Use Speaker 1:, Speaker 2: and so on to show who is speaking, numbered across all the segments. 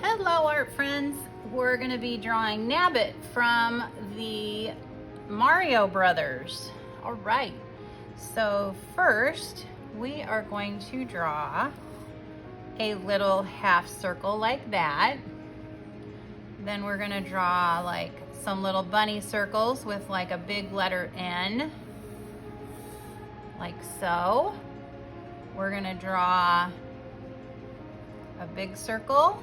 Speaker 1: Hello art friends, we're going to be drawing Nabbit from the Mario Brothers. All right, so first we are going to draw a little half circle like that. Then we're going to draw like some little bunny circles with like a big letter N, like so. We're going to draw a big circle,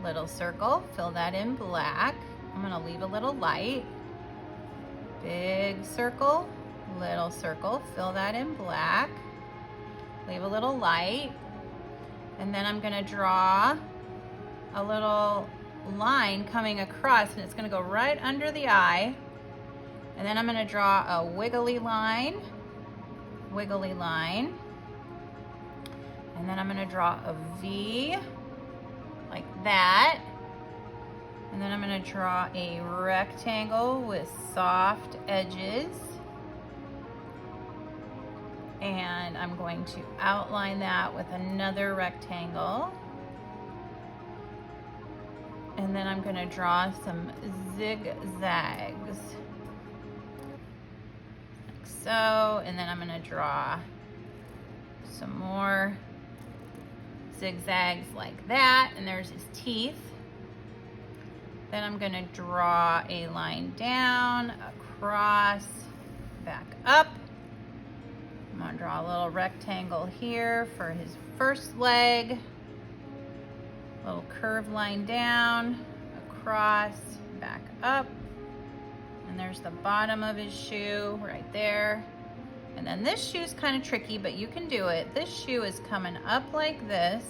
Speaker 1: little circle, fill that in black. I'm gonna leave a little light. Big circle, little circle, fill that in black. Leave a little light. And then I'm gonna draw a little line coming across, and it's gonna go right under the eye. And then I'm gonna draw a wiggly line. And then I'm gonna draw a V, like that. And then I'm going to draw a rectangle with soft edges. And I'm going to outline that with another rectangle. And then I'm going to draw some zigzags, like so. And then I'm going to draw some more zigzags like that. And there's his teeth. Then I'm going to draw a line down, across, back up. I'm going to draw a little rectangle here for his first leg. Little curved line down, across, back up. And there's the bottom of his shoe right there. And then this shoe's kind of tricky, but you can do it. This shoe is coming up like this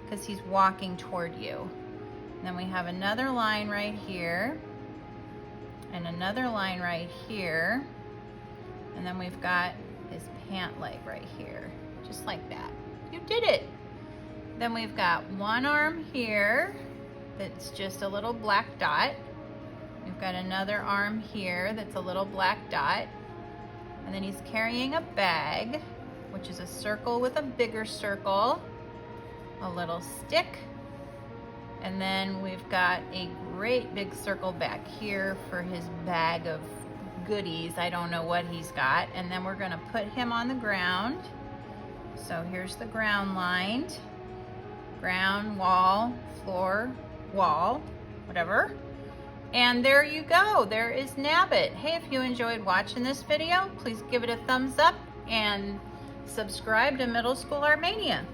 Speaker 1: because he's walking toward you. Then we have another line right here and another line right here. And then we've got his pant leg right here, just like that. You did it. Then we've got one arm here that's just a little black dot. We've got another arm here that's a little black dot. And then he's carrying a bag, which is a circle with a bigger circle, a little stick. And then we've got a great big circle back here for his bag of goodies. I don't know what he's got. And then we're gonna put him on the ground. So here's the ground lined. Ground, wall, floor, wall, whatever. And there you go, there is Nabbit. Hey, if you enjoyed watching this video, please give it a thumbs up and subscribe to Middle School Art Mania.